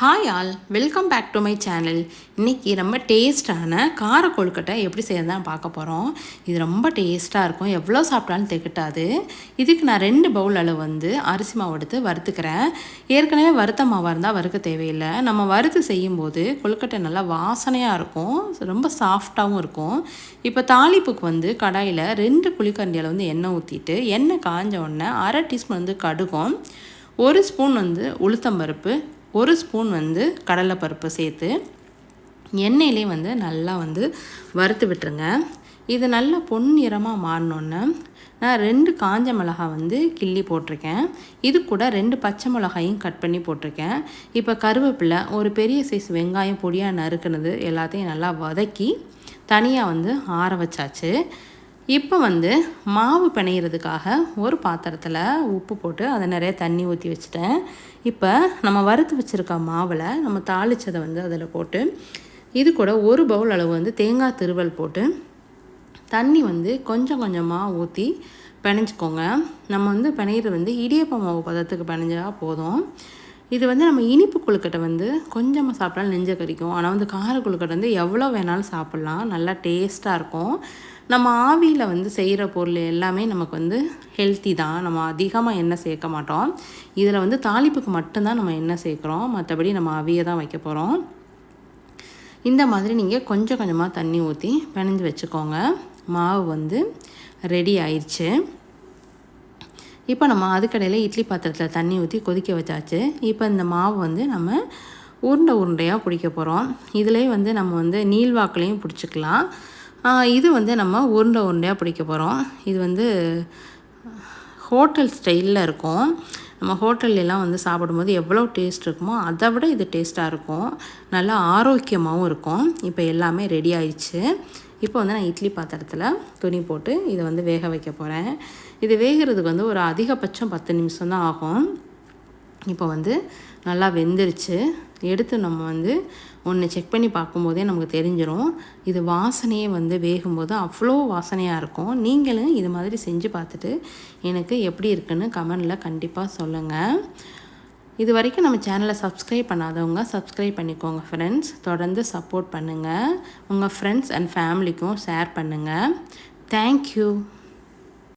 Hi all, welcome back to my channel. இன்றைக்கி ரொம்ப டேஸ்ட்டான கார கொழுக்கட்டை எப்படி செய்யறதுதான் பார்க்க போகிறோம். இது ரொம்ப டேஸ்ட்டாக இருக்கும், எவ்வளோ சாப்பிட்டாலும் திகட்டாது. இதுக்கு நான் 2 பவுல் அளவு அரிசி மாவு எடுத்து வறுத்துக்கிறேன். ஏற்கனவே வறுத்த மாவாக இருந்தால் வறுக்க தேவையில்லை. நம்ம வறுத்து செய்யும்போது கொழுக்கட்டை நல்லா வாசனையாக இருக்கும், ரொம்ப சாஃப்டாகவும் இருக்கும். இப்போ தாளிப்புக்கு கடாயில் 2 குழிக்கரண்டி அளவு எண்ணெய் ஊற்றிட்டு, எண்ணெய் காஞ்ச உடனே 1/2 டீஸ்பூன் கடுகும், 1 ஸ்பூன் உளுத்தம்பருப்பு, 1 ஸ்பூன் கடலைப்பருப்பு சேர்த்து எண்ணெயிலே நல்லா வறுத்து விட்டுருங்க. இது நல்லா பொன்னிறமாக மாறினோன்னே நான் 2 காஞ்ச மிளகாய் கிள்ளி போட்டிருக்கேன். இது கூட 2 பச்சை மிளகாயும் கட் பண்ணி போட்டிருக்கேன். இப்போ கருவேப்பிலை, ஒரு பெரிய சைஸ் வெங்காயம் பொடியாக நறுக்குனது எல்லாத்தையும் நல்லா வதக்கி தனியாக ஆற வச்சாச்சு. இப்போ மாவு பிணையிறதுக்காக ஒரு பாத்திரத்தில் உப்பு போட்டு அதை நிறைய தண்ணி ஊற்றி வச்சுட்டேன். இப்போ நம்ம வறுத்து வச்சுருக்க மாவில் நம்ம தாளித்ததை அதில் போட்டு, இது கூட 1 பவுல் அளவு தேங்காய் திருவல் போட்டு தண்ணி கொஞ்சம் கொஞ்சமாக ஊற்றி பிணைஞ்சிக்கோங்க. நம்ம பிணையிறது இடியப்ப மாவு பதத்துக்கு பிணைஞ்சா போதும். இது நம்ம இனிப்பு கொழுக்கட்டை கொஞ்சமாக சாப்பிட்டாலும் நெஞ்ச கறிக்கும். ஆனால் கார கொழுக்கட்டை எவ்வளோ வேணாலும் சாப்பிட்லாம், நல்லா டேஸ்ட்டாக இருக்கும். நம்ம ஆவியில் செய்கிற பொருள் எல்லாமே நமக்கு ஹெல்த்தி தான். நம்ம அதிகமாக எண்ணெய் சேர்க்க மாட்டோம். இதில் தாளிப்புக்கு மட்டும்தான் நம்ம எண்ணெய் சேர்க்குறோம், மற்றபடி நம்ம ஆவியை தான் வைக்க போகிறோம். இந்த மாதிரி நீங்கள் கொஞ்சம் கொஞ்சமாக தண்ணி ஊற்றி பிணைஞ்சு வச்சுக்கோங்க. மாவு ரெடி ஆயிடுச்சு. இப்போ நம்ம அதுக்கடையில் இட்லி பாத்திரத்தில் தண்ணி ஊற்றி கொதிக்க வச்சாச்சு. இப்போ இந்த மாவு நம்ம உருண்டையாக பிடிக்க போகிறோம். இதிலே நம்ம நீள்வாக்குலையும் பிடிச்சிக்கலாம். இது நம்ம உருண்டையாக பிடிக்க போகிறோம். இது ஹோட்டல் ஸ்டைலில் இருக்கும். நம்ம ஹோட்டல்லாம் சாப்பிடும்போது எவ்வளோ டேஸ்ட் இருக்குமோ அதை விட இது டேஸ்ட்டாக இருக்கும், நல்லா ஆரோக்கியமாகவும் இருக்கும். இப்போ எல்லாமே ரெடி ஆயிடுச்சு. இப்போ நான் இட்லி பாத்திரத்தில் துணி போட்டு இதை வேக வைக்க போகிறேன். இது வேகிறதுக்கு ஒரு அதிகபட்சம் 10 நிமிஷம் தான் ஆகும். இப்போ நல்லா வெந்துருச்சு. எடுத்து நம்ம ஒன்று செக் பண்ணி பார்க்கும்போதே நமக்கு தெரிஞ்சிடும். இது வாசனையே வேகும்போது அவ்வளோ வாசனையாக இருக்கும். நீங்களும் இது மாதிரி செஞ்சு பார்த்துட்டு எனக்கு எப்படி இருக்குன்னு கமெண்டில் கண்டிப்பாக சொல்லுங்கள். இது வரைக்கும் நம்ம சேனலை சப்ஸ்கிரைப் பண்ணாதவங்க சப்ஸ்கிரைப் பண்ணிக்கோங்க ஃப்ரெண்ட்ஸ். தொடர்ந்து சப்போர்ட் பண்ணுங்கள். உங்கள் ஃப்ரெண்ட்ஸ் அண்ட் ஃபேமிலிக்கும் ஷேர் பண்ணுங்கள். தேங்க்யூ.